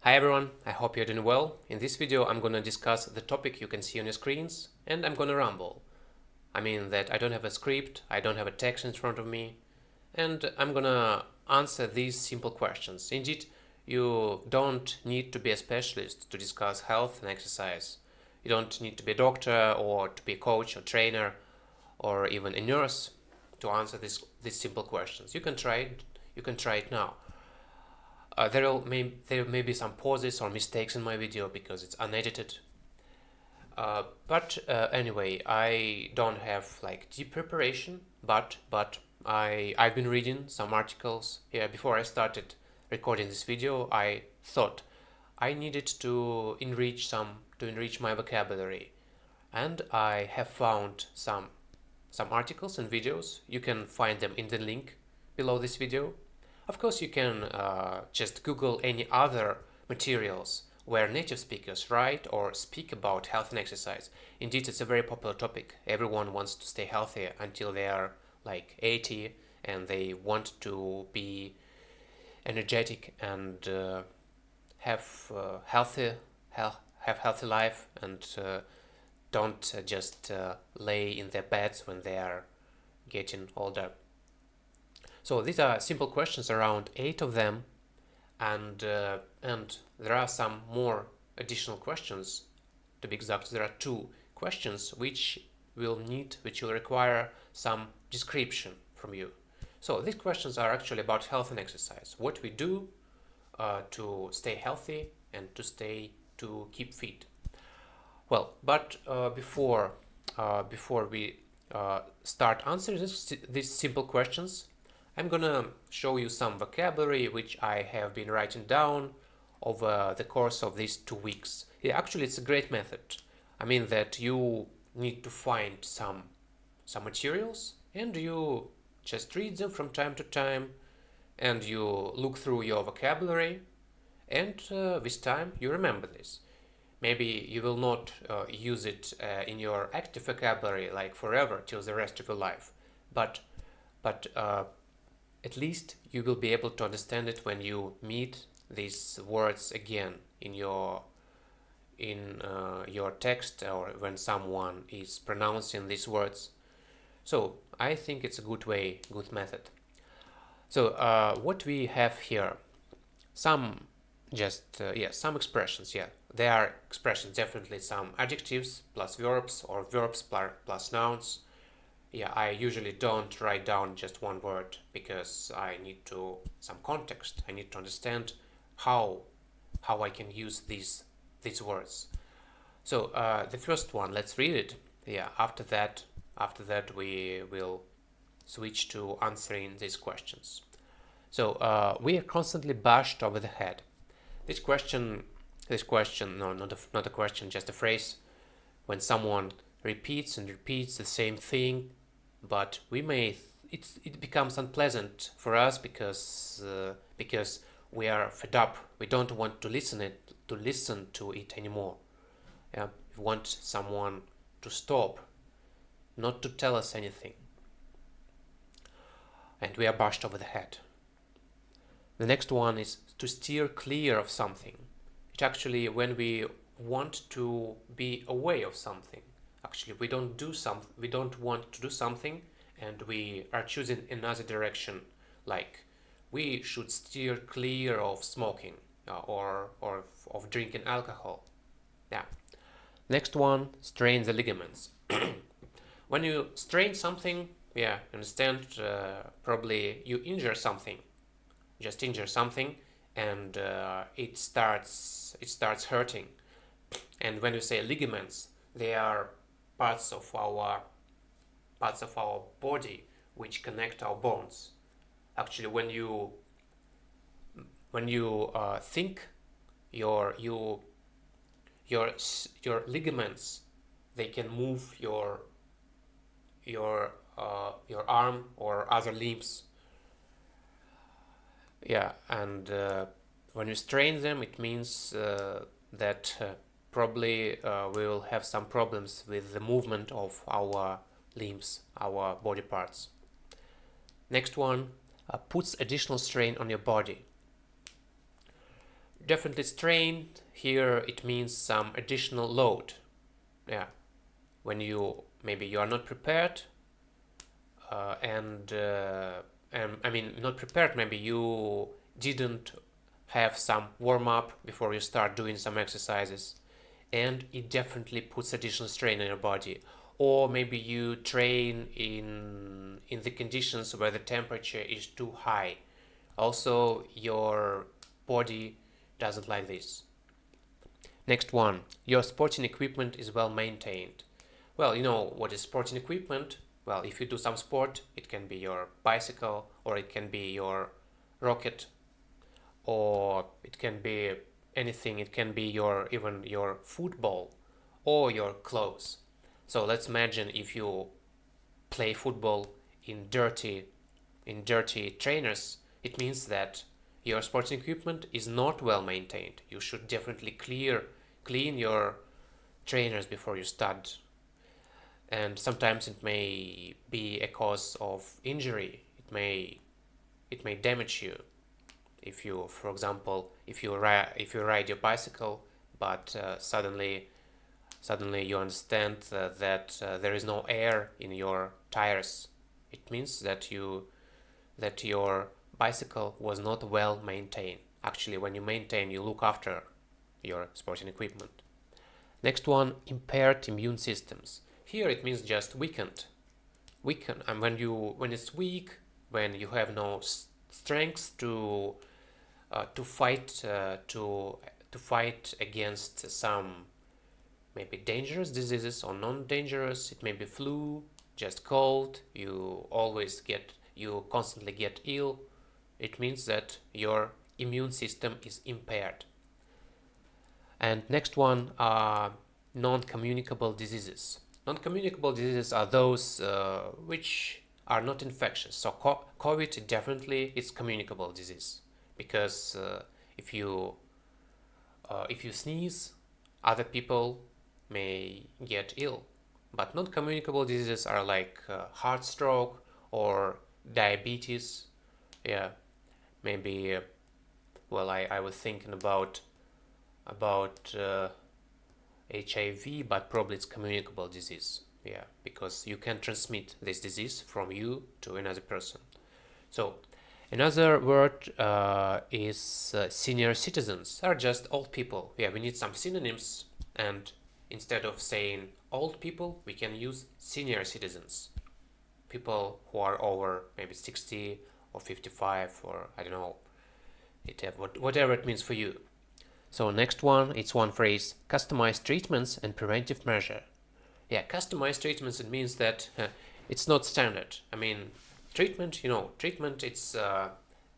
Hi everyone, I hope you're doing well. In this video I'm gonna discuss the topic you can see on your screens and I'm gonna ramble. I mean that I don't have a script, I don't have a text in front of me, and I'm gonna answer these simple questions. Indeed, you don't need to be a specialist to discuss health and exercise. You don't need to be a doctor or to be a coach or trainer or even a nurse to answer these simple questions. You can try it. You can try it now. There may be some pauses or mistakes in my video because it's unedited. But anyway, I don't have like deep preparation, but I've been reading some articles. Yeah, before I started recording this video, I thought I needed to enrich my vocabulary, and I have found some articles and videos. You can find them in the link below this video. Of course, you can just Google any other materials where native speakers write or speak about health and exercise. Indeed, it's a very popular topic. Everyone wants to stay healthy until they are like 80 and they want to be energetic and have healthy life and don't just lay in their beds when they are getting older. So these are simple questions, around 8 of them, and there are some more additional questions. To be exact, there are 2 questions which will require some description from you. So these questions are actually about health and exercise, what we do to stay healthy and to keep fit. Well, but before we start answering these simple questions, I'm gonna show you some vocabulary which I have been writing down over the course of these 2 weeks. Yeah, actually, it's a great method. I mean that you need to find some materials and you just read them from time to time and you look through your vocabulary, and with time you remember this. Maybe you will not use it in your active vocabulary like forever till the rest of your life, but at least you will be able to understand it when you meet these words again in your text, or when someone is pronouncing these words. So I think it's a good method. So what we have here, some expressions. Yeah, there are expressions, definitely some adjectives plus verbs or verbs plus nouns. Yeah, I usually don't write down just one word because I need some context. I need to understand how I can use these words. So the first one, let's read it. Yeah, after that we will switch to answering these questions. So we are constantly bashed over the head. This question, no, not a question, just a phrase. When someone repeats and repeats the same thing, but it becomes unpleasant for us because we are fed up. We don't want to listen to it anymore. Yeah, we want someone to stop, not to tell us anything, and we are bashed over the head. The next one is to steer clear of something. It's actually when we want to be away of something. Actually, we don't want to do something, and we are choosing another direction. Like, we should steer clear of smoking or of drinking alcohol. Yeah. Next one, strain the ligaments. When you strain something, yeah, understand, probably you injure something. Just injure something, and it starts hurting. And when you say ligaments, they are parts of our body which connect our bones. Actually, when you think, your ligaments, they can move your arm or other limbs. Yeah, and when you strain them, it means that probably we will have some problems with the movement of our limbs, our body parts. Next one, puts additional strain on your body. Definitely strain. Here it means some additional load. Yeah, when you maybe you are not prepared, and I mean not prepared. Maybe you didn't have some warm up before you start doing some exercises, and it definitely puts additional strain on your body. Or maybe you train in the conditions where the temperature is too high. Also, your body doesn't like this. Next one, your sporting equipment is well maintained. Well, you know what is sporting equipment? Well, if you do some sport, it can be your bicycle, or it can be your rocket, or it can be anything. It can be even your football or your clothes. So let's imagine if you play football in dirty trainers, it means that your sporting equipment is not well maintained. You should definitely clean your trainers before you start. And sometimes it may be a cause of injury. It may damage you if you, for example, if you ride your bicycle, but suddenly you understand that there is no air in your tires. It means that your bicycle was not well maintained. Actually, when you maintain, you look after your sporting equipment. Next one, impaired immune systems. Here it means just weakened. And when it's weak, when you have no strength to fight against some maybe dangerous diseases or non-dangerous. It may be flu, just cold. You constantly get ill. It means that your immune system is impaired. And next one are non-communicable diseases. Non-communicable diseases are those which are not infectious. So COVID definitely is communicable disease, because if you sneeze, other people may get ill. But non-communicable diseases are like heart stroke or diabetes. Yeah, maybe. Well, I was thinking about HIV, but probably it's communicable disease. Yeah, because you can transmit this disease from you to another person. So another word is senior citizens. Are just old people. Yeah, we need some synonyms, and instead of saying old people, we can use senior citizens. People who are over maybe 60 or 55, or I don't know, whatever it means for you. So next one, it's one phrase, customized treatments and preventive measure. Yeah, customized treatments, it means that it's not standard. I mean, treatment, it's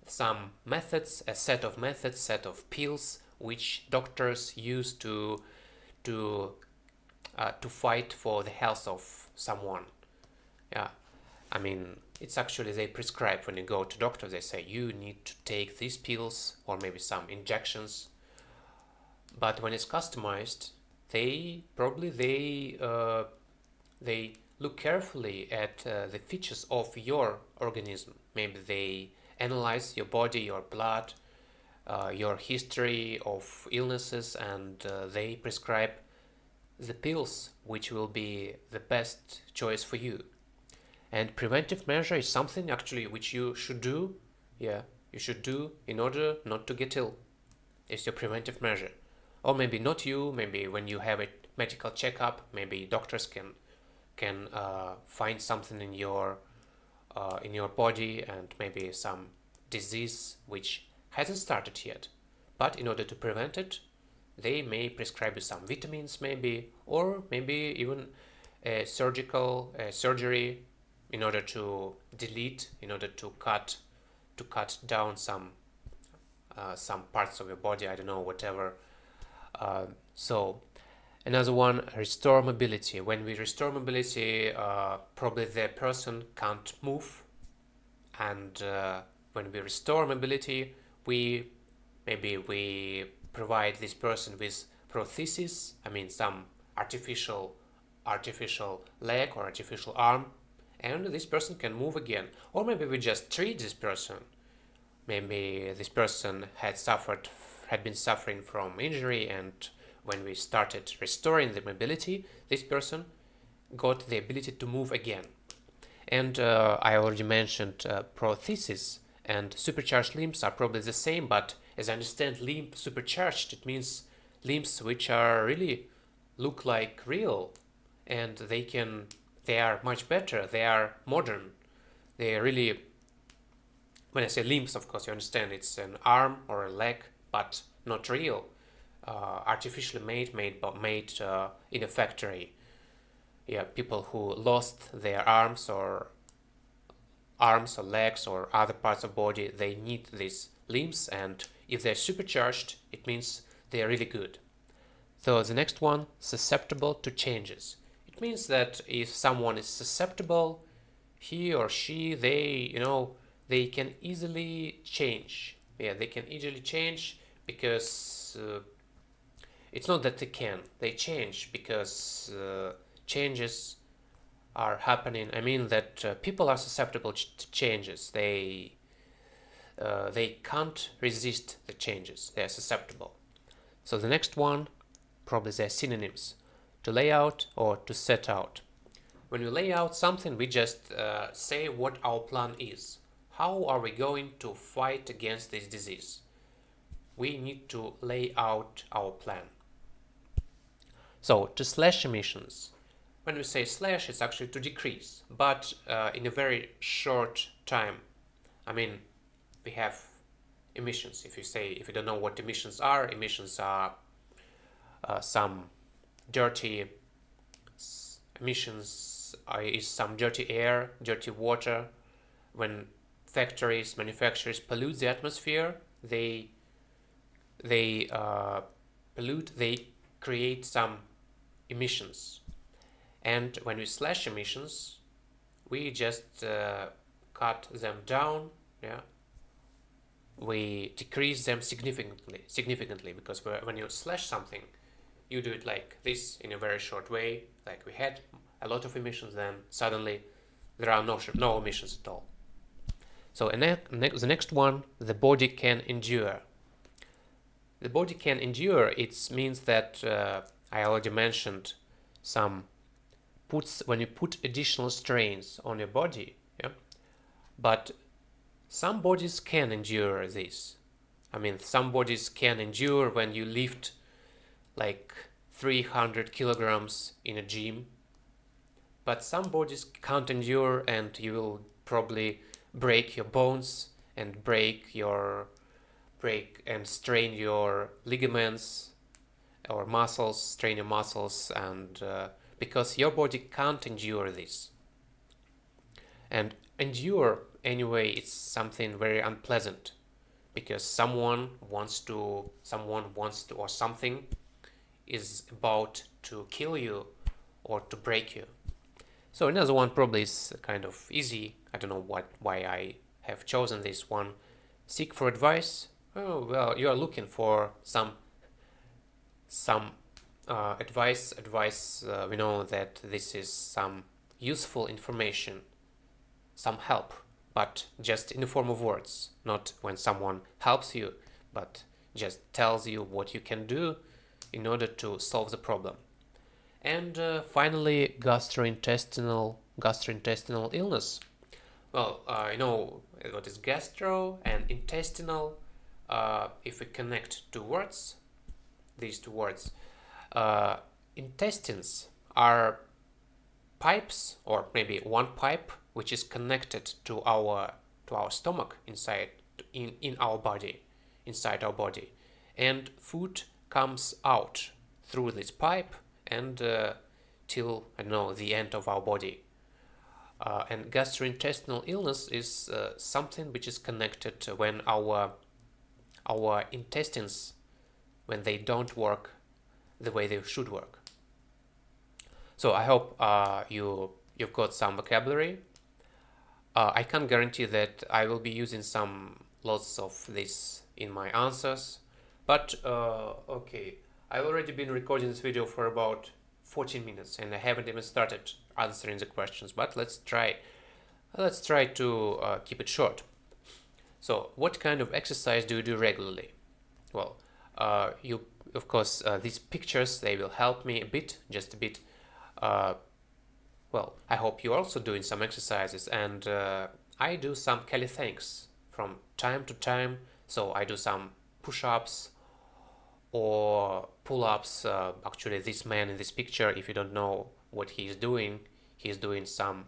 some methods, a set of methods, set of pills which doctors use to fight for the health of someone. Yeah, I mean, it's actually they prescribe when you go to doctor. They say you need to take these pills or maybe some injections. But when it's customized, they look carefully at the features of your organism. Maybe they analyze your body, your blood, your history of illnesses, and they prescribe the pills which will be the best choice for you. And preventive measure is something actually which you should do. Yeah, you should do in order not to get ill. It's your preventive measure. Or maybe not you, maybe when you have a medical checkup, maybe doctors can find something in your body, and maybe some disease which hasn't started yet. But in order to prevent it, they may prescribe you some vitamins, maybe, or maybe even a surgery in order to cut down some parts of your body. I don't know, whatever. So another one, restore mobility. When we restore mobility, probably the person can't move, and when we restore mobility, we provide this person with prosthesis. I mean, some artificial leg or artificial arm, and this person can move again. Or maybe we just treat this person. Maybe this person had had been suffering from injury, and when we started restoring the mobility, this person got the ability to move again. And I already mentioned prosthesis and supercharged limbs are probably the same, but as I understand, limb supercharged, it means limbs which are really look like real, and they are much better, they are modern, they are really, when I say limbs, of course you understand it's an arm or a leg, but not real, artificially made in a factory. Yeah, people who lost their arms or legs or other parts of body, they need these limbs, and if they're supercharged, it means they're really good. So the next one, susceptible to changes. It means that if someone is susceptible, he or she, they can easily change. Yeah, they can easily change because it's not that they change because changes are happening. I mean that people are susceptible to changes. They can't resist the changes. They are susceptible. So the next one, probably they're synonyms. To lay out or to set out. When we lay out something, we just say what our plan is. How are we going to fight against this disease? We need to lay out our plan. So to slash emissions. When we say slash, it's actually to decrease, but in a very short time. I mean, we have emissions. If you don't know what emissions are some dirty emissions is some dirty air, dirty water. When manufacturers pollute the atmosphere, they pollute, they create some emissions. And when we slash emissions, we just cut them down. Yeah, we decrease them significantly, because when you slash something, you do it like this in a very short way. Like we had a lot of emissions, then suddenly there are no emissions at all. So the next one, the body can endure. The body can endure. It means that I already mentioned when you put additional strains on your body, yeah. But some bodies can endure this. I mean, some bodies can endure when you lift like 300 kilograms in a gym, but some bodies can't endure, and you will probably break your bones and strain your ligaments or strain your muscles, and because your body can't endure this. And endure, anyway, it's something very unpleasant, because someone wants to, or something is about to kill you or to break you. So another one probably is kind of easy. I don't know why I have chosen this one. Seek for advice. Oh, well, you are looking for some advice. We know that this is some useful information, some help, but just in the form of words, not when someone helps you, but just tells you what you can do in order to solve the problem. And finally, gastrointestinal illness. Well, you know what is gastro and intestinal. If we connect these two words, intestines are pipes, or maybe one pipe which is connected to our stomach inside our body, and food comes out through this pipe and till the end of our body. And gastrointestinal illness is something which is connected when our intestines, when they don't work the way they should work. So I hope you've got some vocabulary. I can't guarantee that I will be using lots of this in my answers, but okay, I've already been recording this video for about 14 minutes and I haven't even started answering the questions, but let's try to keep it short. So what kind of exercise do you do regularly? Well, You, of course, these pictures, they will help me a bit, just a bit. Well, I hope you're also doing some exercises, and I do some calisthenics from time to time. So I do some push-ups or pull-ups. Actually, this man in this picture, if you don't know what he's doing some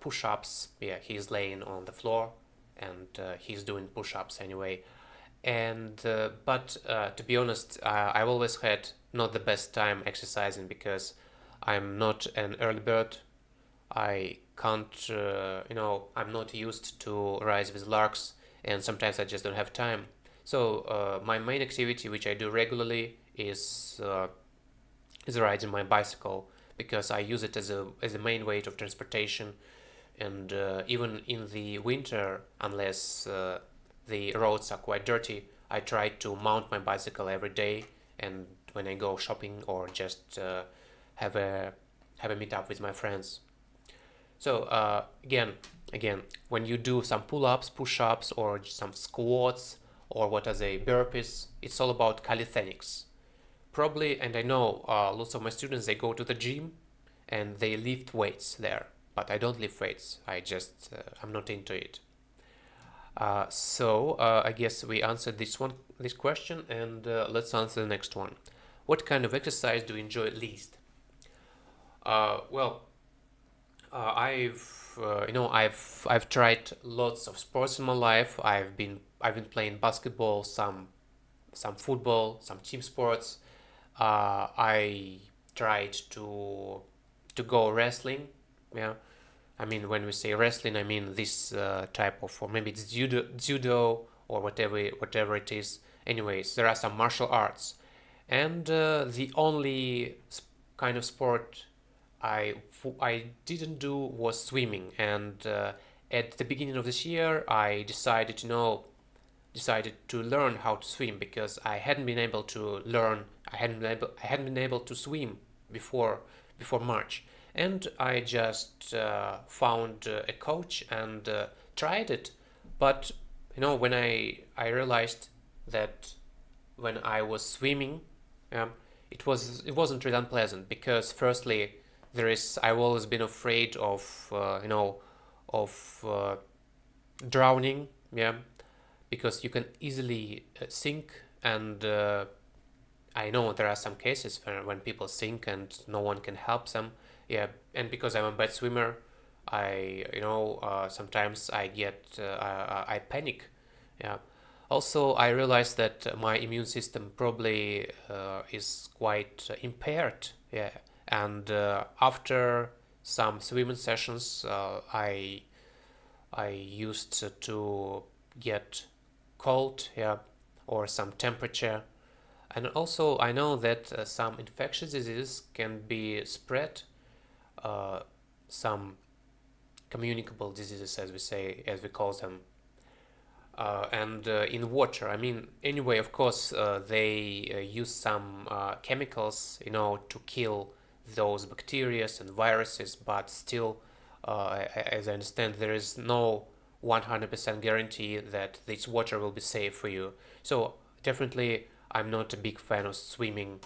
push-ups. Yeah, he's laying on the floor and he's doing push-ups anyway. And but to be honest, I've always had not the best time exercising because I'm not an early bird. I can't, I'm not used to rise with larks, and sometimes I just don't have time. So my main activity, which I do regularly, is riding my bicycle because I use it as a main way of transportation. And even in the winter, unless the roads are quite dirty, I try to mount my bicycle every day. And when I go shopping or just have a meetup with my friends. So again, when you do some pull-ups, push-ups, or some squats, or what are they, burpees, it's all about calisthenics. Probably, and I know lots of my students, they go to the gym and they lift weights there, but I don't lift weights. I'm not into it. So I guess we answered this question, and let's answer the next one. What kind of exercise do you enjoy least? Well, I've tried lots of sports in my life. I've been playing basketball, some football, some team sports. I tried to go wrestling. Yeah, I mean when we say wrestling, I mean this type of, or maybe it's judo or whatever it is. Anyways, there are some martial arts, and the only kind of sport I I didn't do was swimming. And at the beginning of this year, I decided to learn how to swim because I hadn't been able to learn. I hadn't been able to swim before March, and I just found a coach and tried it. But when I realized that when I was swimming, um, it wasn't really unpleasant because firstly I've always been afraid of drowning. Yeah, because you can easily sink, and I know there are some cases when people sink and no one can help them. Yeah, and because I'm a bad swimmer, sometimes I panic. Yeah. Also, I realized that my immune system probably is quite impaired. Yeah, and after some swimming sessions, I used to get cold, yeah, or some temperature. And also, I know that some infectious diseases can be spread, uh, some communicable diseases, as we call them, and in water. I mean, anyway, of course, they use some chemicals, to kill those bacteria and viruses, but still, as I understand, there is no 100% guarantee that this water will be safe for you. So definitely, I'm not a big fan of swimming,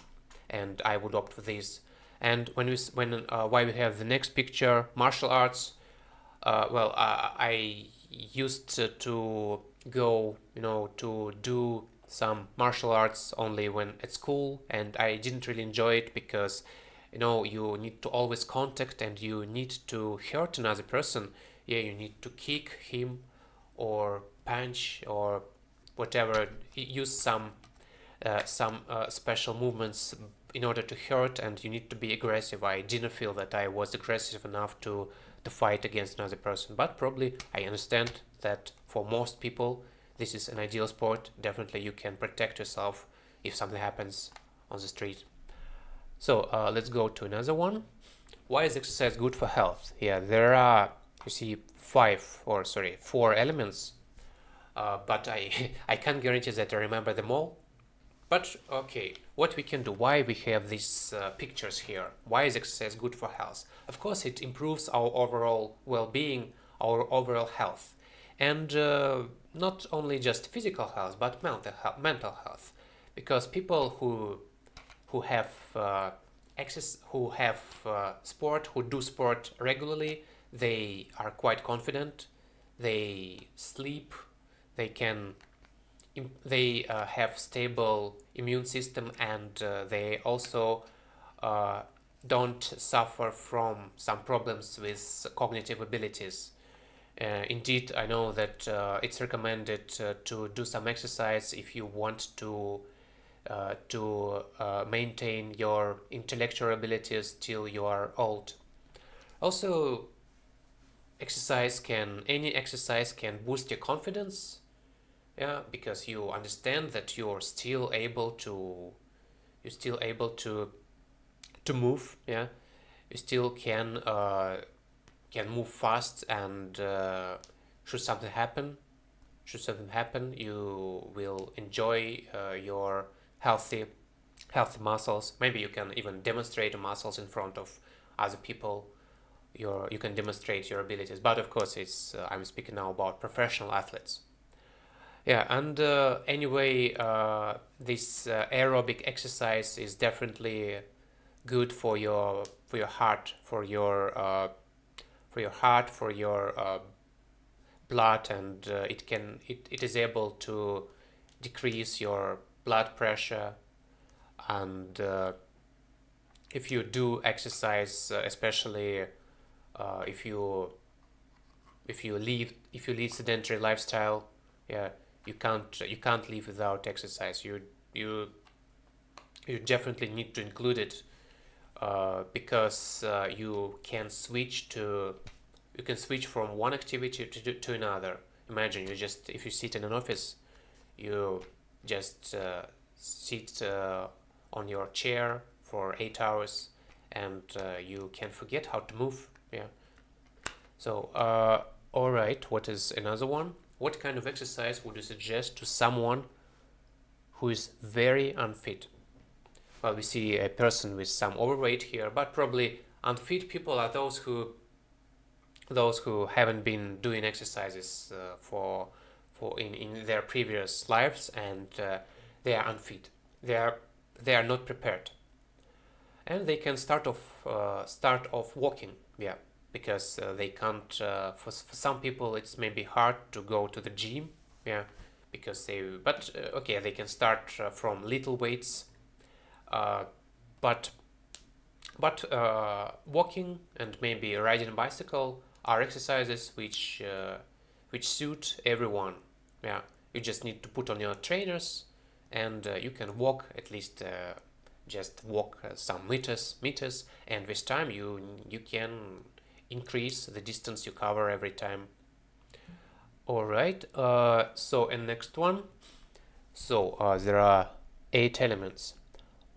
and I would opt for this. And why we have the next picture, martial arts. I used to go, to do some martial arts only when at school, and I didn't really enjoy it because, you need to always contact and you need to hurt another person. Yeah, you need to kick him or punch or whatever, use some special movements in order to hurt, and you need to be aggressive. I didn't feel that I was aggressive enough to fight against another person, but probably I understand that for most people this is an ideal sport. Definitely you can protect yourself if something happens on the street. So let's go to another one. Why is exercise good for health? Yeah, there are, you see, four elements, but I can't guarantee that I remember them all. But okay, what we can do? Why we have these pictures here? Why is exercise good for health? Of course, it improves our overall well-being, our overall health, and not only just physical health, but mental health. because people who have sport, who do sport regularly, they are quite confident. They sleep. They can. They have stable immune system, and they also don't suffer from some problems with cognitive abilities. Indeed, I know that it's recommended to do some exercise if you want to maintain your intellectual abilities till you are old. Also, any exercise can boost your confidence, yeah, because you understand that you're still able to move, yeah, you still can move fast, and should something happen, you will enjoy your healthy muscles. Maybe you can even demonstrate the muscles in front of other people. You can demonstrate your abilities, but of course it's I'm speaking now about professional athletes. Yeah, and anyway, this aerobic exercise is definitely good for your heart, for your blood, and it is able to decrease your blood pressure. And if you do exercise, especially if you lead sedentary lifestyle, yeah, you can't live without exercise. You you definitely need to include it, because you can switch from one activity to another. Imagine if you sit in an office, you just sit on your chair for 8 hours, and you can forget how to move. Yeah. So, all right. What is another one? What kind of exercise would you suggest to someone who is very unfit? Well, we see a person with some overweight here, but probably unfit people are those who haven't been doing exercises in their previous lives, and they are unfit. They are not prepared, and they can start off walking. Yeah, because they can't. For some people, it's maybe hard to go to the gym. Yeah, because they. But okay, they can start from little weights. Uh, but walking and maybe riding a bicycle are exercises which suit everyone. Yeah, you just need to put on your trainers, and you can walk at least just walk some meters, and with time you can increase the distance you cover every time. All right. So, and next one. So there are 8 elements.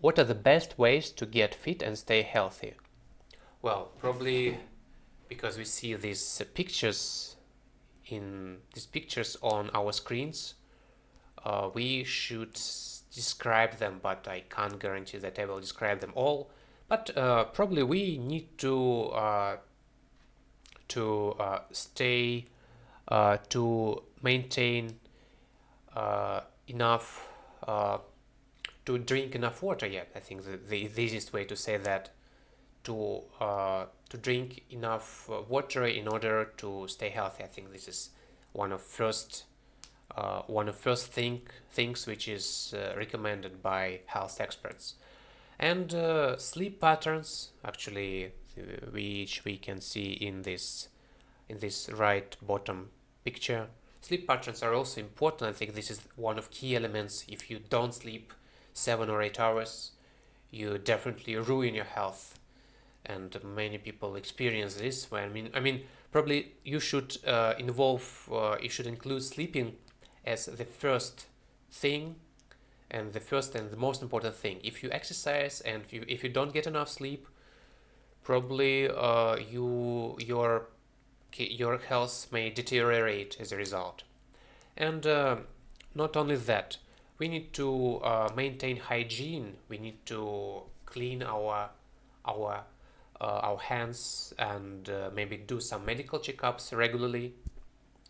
What are the best ways to get fit and stay healthy? Well, probably because we see these pictures on our screens, we should describe them, but I can't guarantee that I will describe them all. But probably we need to stay to maintain enough to drink enough water. Yeah, I think the easiest way to say that, to drink enough water in order to stay healthy. I think this is one of first things which is recommended by health experts. And sleep patterns, actually, which we can see in this right bottom picture. Sleep patterns are also important. I think this is one of key elements. If you don't sleep 7 or 8 hours, you definitely ruin your health, and many people experience this. Probably you should include sleeping as the first thing, and the most important thing. If you exercise and if you don't get enough sleep, probably your health may deteriorate as a result. And not only that, we need to maintain hygiene. We need to clean our hands, and maybe do some medical checkups regularly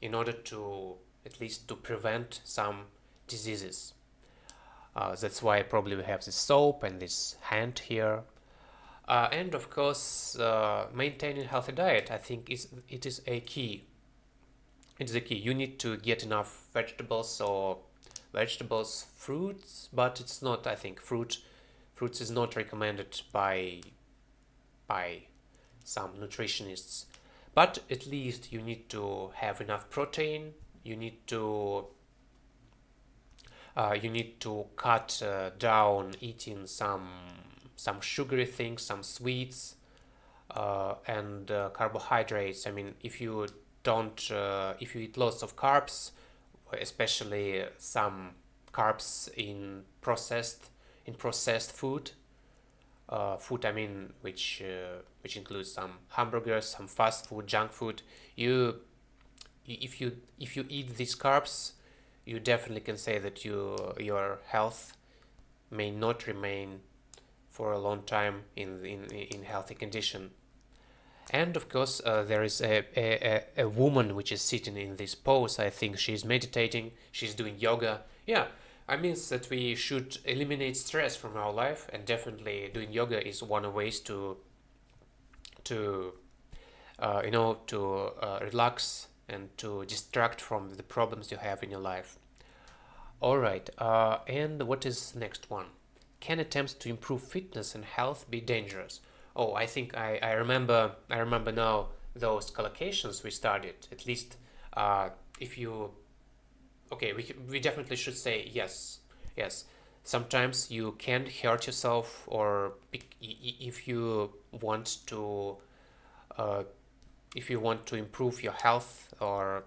in order to at least to prevent some diseases. That's why probably we have this soap and this hand here. And of course, maintaining healthy diet, I think it is a key. It is a key. You need to get enough vegetables or fruits, but it's not. I think fruits is not recommended by some nutritionists. But at least you need to have enough protein. You need to cut down eating some sugary things, some sweets, and carbohydrates. I mean, if you eat lots of carbs, especially some carbs in processed food, I mean, which includes some hamburgers, some fast food, junk food. If you eat these carbs, you definitely can say that your health may not remain for a long time in healthy condition. And of course, there is a woman which is sitting in this pose. I think she's meditating, she's doing yoga. Yeah, I mean that we should eliminate stress from our life, and definitely doing yoga is one of ways to relax and to distract from the problems you have in your life. All right, and what is next one? Can attempts to improve fitness and health be dangerous? Oh, I think I remember now those collocations we studied. At least, if you okay, we definitely should say yes, yes. Sometimes you can hurt yourself, or if you want to uh, improve your health, or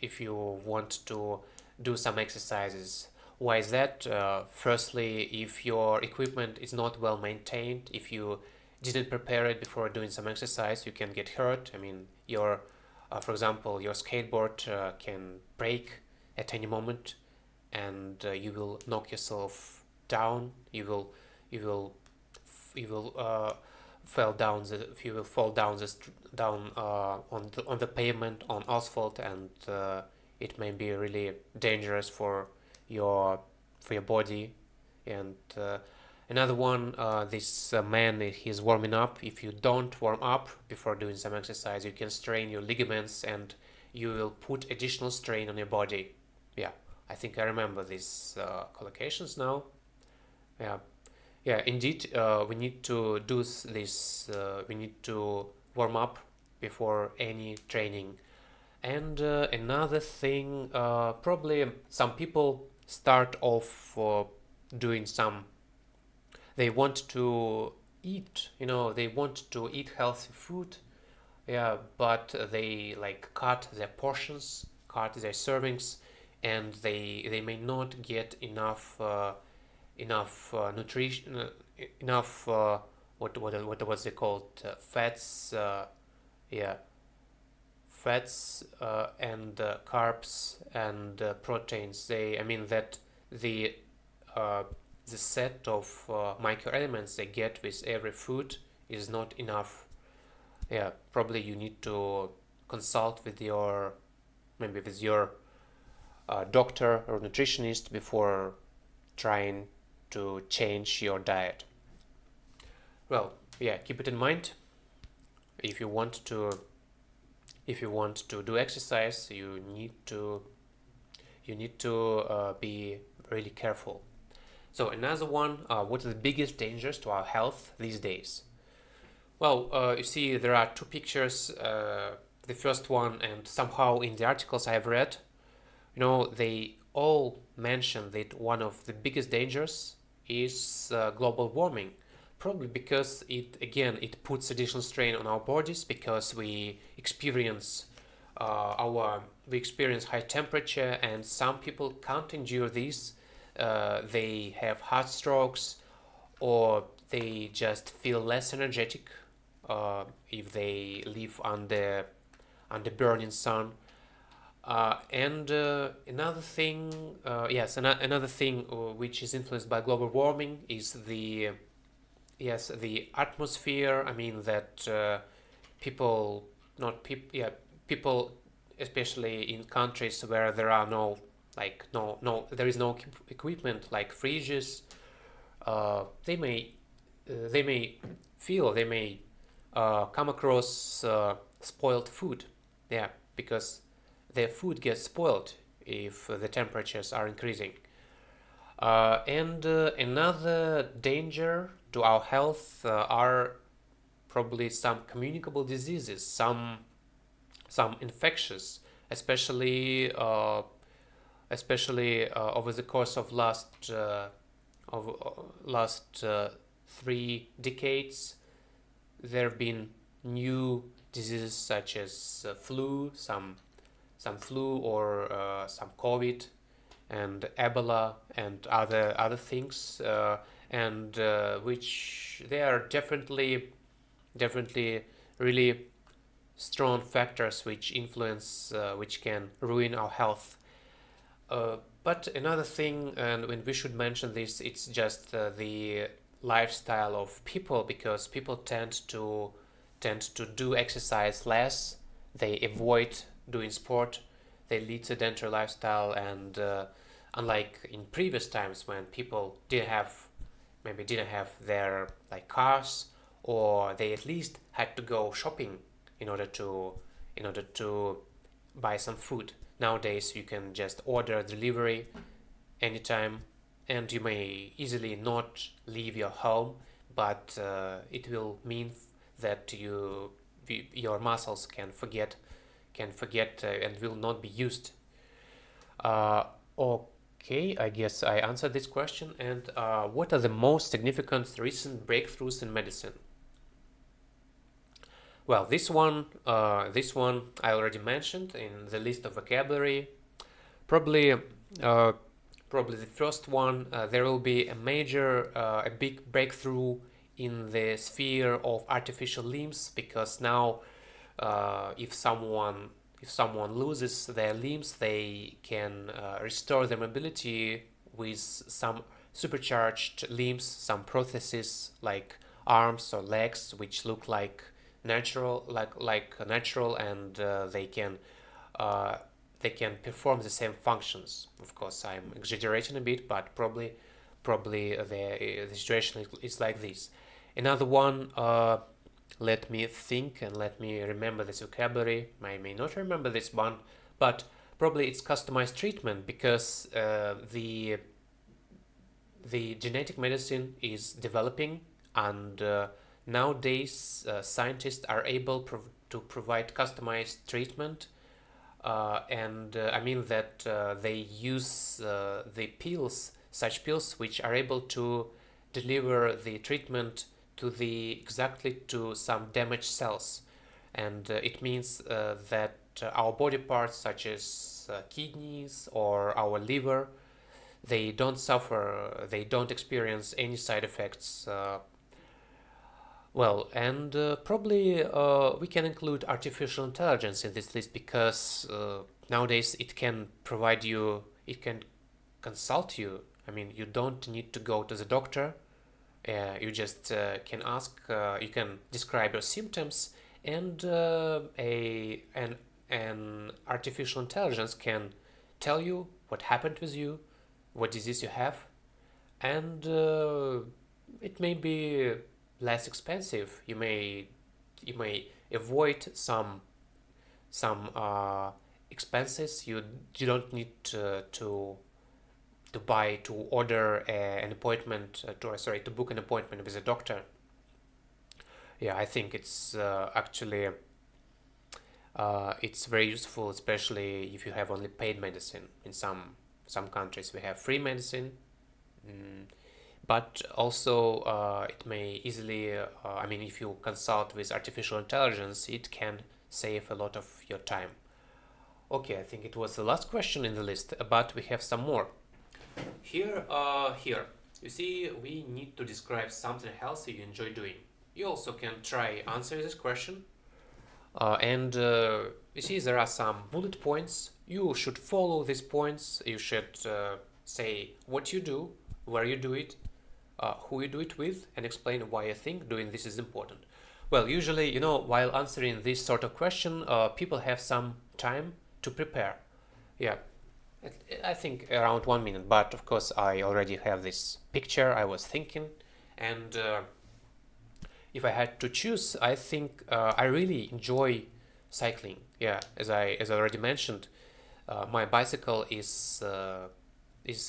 if you want to do some exercises. Why is that? Firstly, if your equipment is not well maintained, if you didn't prepare it before doing some exercise, you can get hurt. I mean, for example, your skateboard can break at any moment, and you will knock yourself down. You will fall down on the pavement, on asphalt, and it may be really dangerous for your body. And another one, this man, he's warming up. If you don't warm up before doing some exercise, you can strain your ligaments, and you will put additional strain on your body. Yeah, I think I remember these collocations now. Yeah, yeah, indeed, we need to do this. We need to warm up before any training. And another thing, probably some people start off doing some. They want to eat, they want to eat healthy food. Yeah, but they like cut their portions, cut their servings, and they may not get enough nutrition, enough what was it called, fats, yeah, fats and carbs and proteins. I mean that the uh, the set of microelements they get with every food is not enough. Yeah, probably you need to consult with your maybe with your doctor or nutritionist before trying to change your diet. Well, yeah, keep it in mind. If you want to do exercise, you need to be really careful. So another one, what are the biggest dangers to our health these days? Well, you see, there are two pictures. The first one, and somehow in the articles I have read, they all mention that one of the biggest dangers is global warming. Probably because it puts additional strain on our bodies, because we experience high temperature, and some people can't endure this. They have heart strokes, or they just feel less energetic if they live under burning sun. And another thing, another thing which is influenced by global warming is the atmosphere. I mean that people, not people, yeah, people, especially in countries where there are no like there is no equipment like fridges. They may feel, they may come across spoiled food. Yeah, because their food gets spoiled if the temperatures are increasing. And another danger to our health are probably some communicable diseases, some infectious, especially over the course of last 3 decades. There have been new diseases such as flu, some flu or some COVID and Ebola and other things, and which they are definitely really strong factors which influence, which can ruin our health. But another thing, and when we should mention this, it's just the lifestyle of people, because people tend to do exercise less. They avoid doing sport. They lead sedentary lifestyle, and unlike in previous times when people didn't have their like cars, or they at least had to go shopping in order to buy some food. Nowadays you can just order delivery anytime, and you may easily not leave your home, but it will mean that your muscles can forget and will not be used. Okay, I guess I answered this question. And what are the most significant recent breakthroughs in medicine? Well, this one I already mentioned in the list of vocabulary. Probably, the first one. There will be a big breakthrough in the sphere of artificial limbs, because now, if someone loses their limbs, they can restore their mobility with some supercharged limbs, some prostheses like arms or legs, which look like natural, and they can perform the same functions. Of course, I'm exaggerating a bit, but probably the situation is like this. Another one. Let me think and let me remember this vocabulary. I may not remember this one, but probably it's customized treatment, because the genetic medicine is developing, and nowadays scientists are able to provide customized treatment, and I mean that they use such pills which are able to deliver the treatment exactly to some damaged cells, and it means that our body parts such as kidneys or our liver, they don't suffer, they don't experience any side effects. Well, and probably we can include artificial intelligence in this list, because nowadays it can consult you. I mean, you don't need to go to the doctor. You just can ask. You can describe your symptoms, and an artificial intelligence can tell you what happened with you, what disease you have, and it may be less expensive. You may avoid some expenses. You don't need to order an appointment to book an appointment with a doctor. Yeah, I think it's actually it's very useful, especially if you have only paid medicine. In some countries we have free medicine, but also it may easily if you consult with artificial intelligence, it can save a lot of your time. Okay, I think it was the last question in the list, but we have some more. Here, you see, we need to describe something healthy you enjoy doing. You also can try answering this question. And you see, there are some bullet points. You should follow these points. You should say what you do, where you do it, who you do it with, and explain why you think doing this is important. Well, usually, while answering this sort of question, people have some time to prepare. Yeah. I think around 1 minute, but of course I already have this picture I was thinking, and if I had to choose, I think I really enjoy cycling. Yeah, as I already mentioned, my bicycle is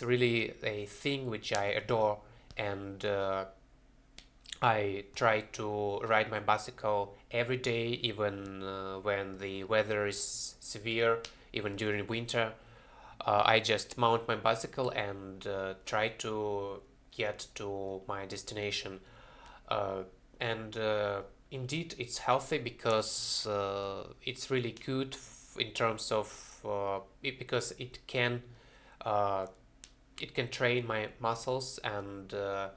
really a thing which I adore, and I try to ride my bicycle every day, even when the weather is severe, even during winter. I just mount my bicycle and try to get to my destination. Uh, and Indeed, it's healthy because it's really good in terms of because uh, it can train my muscles, and uh,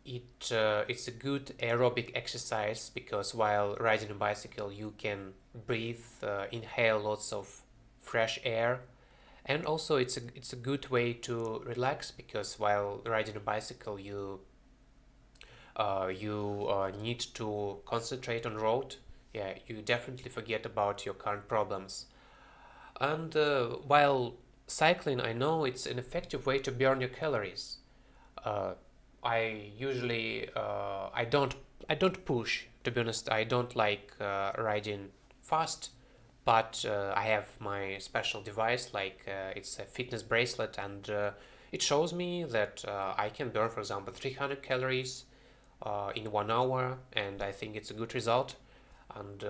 it's a good aerobic exercise because while riding a bicycle you can breathe, inhale lots of fresh air, and also it's a good way to relax because while riding a bicycle you need to concentrate on road. Yeah, you definitely forget about your current problems. And while cycling, I know it's an effective way to burn your calories. uh, I don't push, to be honest. I don't like riding fast, but I have my special device, like it's a fitness bracelet, and it shows me that I can burn, for example, 300 calories in 1 hour, and I think it's a good result. And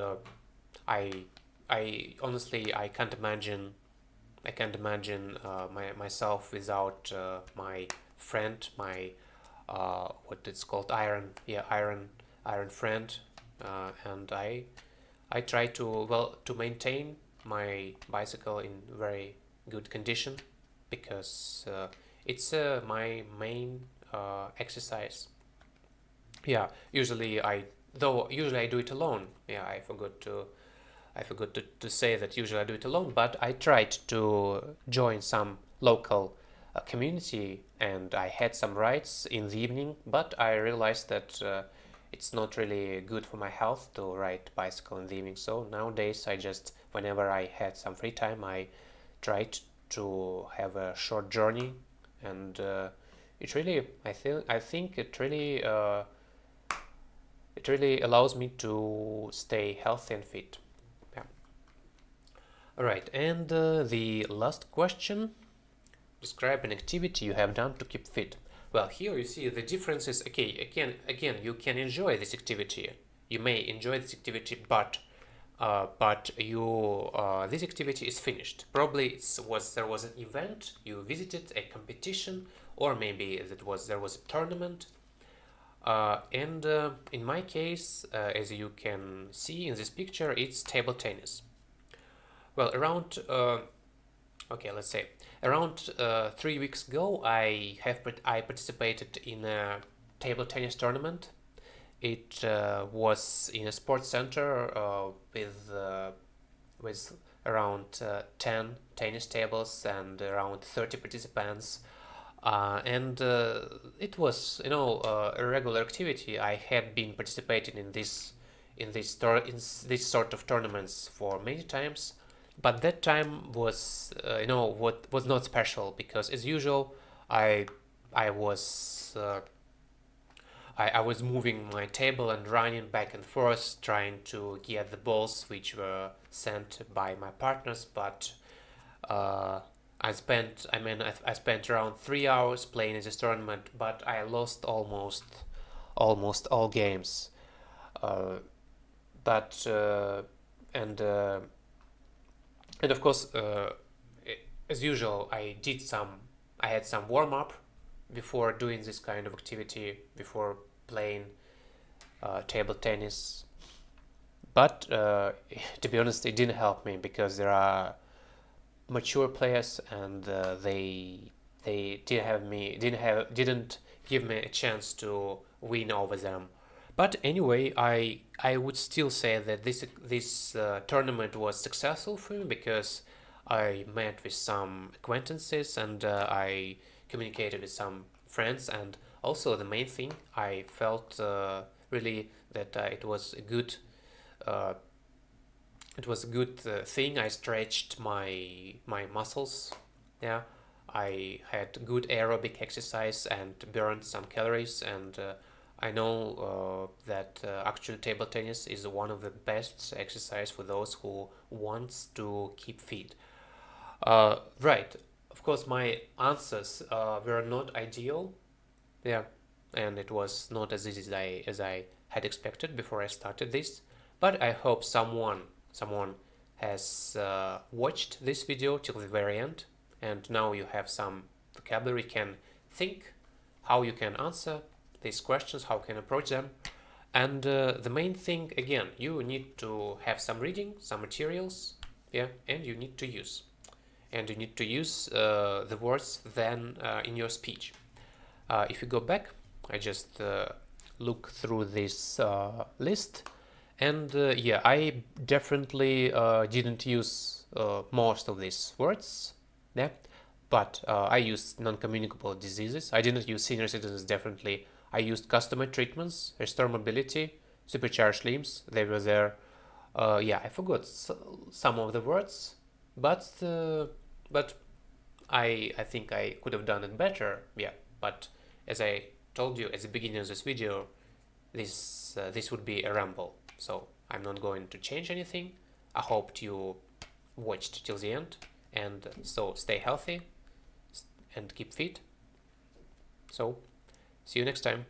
I I honestly I can't imagine myself without my friend, my what it's called, iron friend, and I try to, well, to maintain my bicycle in very good condition because it's my main exercise. Yeah, usually I do it alone. Yeah, I forgot to say that usually I do it alone, but I tried to join some local community, and I had some rides in the evening, but I realized that it's not really good for my health to ride bicycle in the evening. So nowadays I just, whenever I had some free time, I tried to have a short journey, and it really, I think it really allows me to stay healthy and fit. Yeah. All right, and the last question: describe an activity you have done to keep fit. Well, here you see the differences. Okay, again, you can enjoy this activity. You may enjoy this activity, but this activity is finished. Probably there was an event you visited, a competition, or maybe there was a tournament. And in my case, as you can see in this picture, it's table tennis. Well, let's say around 3 weeks ago, I participated in a table tennis tournament. It was in a sports center with around 10 tennis tables and around 30 participants. And it was, a regular activity. I had been participating in this sort of tournaments for many times, but that time was, what was not special because, as usual, I I was I was moving my table and running back and forth, trying to get the balls which were sent by my partners. But uh, I spent around 3 hours playing in this tournament, but I lost almost all games. Uh, but and and of course, as usual, I had some warm up before doing this kind of activity, before playing table tennis. But to be honest, it didn't help me because there are mature players, and they didn't give me a chance to win over them. But anyway, I would still say that this tournament was successful for me because I met with some acquaintances, and I communicated with some friends, and also the main thing, I felt really that it was uh, It was a good thing. I stretched my muscles. Yeah, I had good aerobic exercise and burned some calories. And I know that actual table tennis is one of the best exercise for those who wants to keep fit. Right. Of course, my answers were not ideal. Yeah, and it was not as easy as I had expected before I started this. But I hope someone has watched this video till the very end, and now you have some vocabulary, can think how you can answer these questions, how you can approach them. And the main thing, again, you need to have some reading, some materials, yeah, and you need to use. And you need to use the words then in your speech. If you go back, I just look through this list, and yeah, I definitely didn't use most of these words, yeah, but I used non-communicable diseases. I didn't use senior citizens, definitely. I used customer treatments, restore mobility, supercharged limbs. They were there. Yeah, I forgot some of the words, but I think I could have done it better. Yeah, but as I told you at the beginning of this video, this would be a ramble, so I'm not going to change anything. I hope you watched till the end, and so stay healthy and keep fit. So see you next time.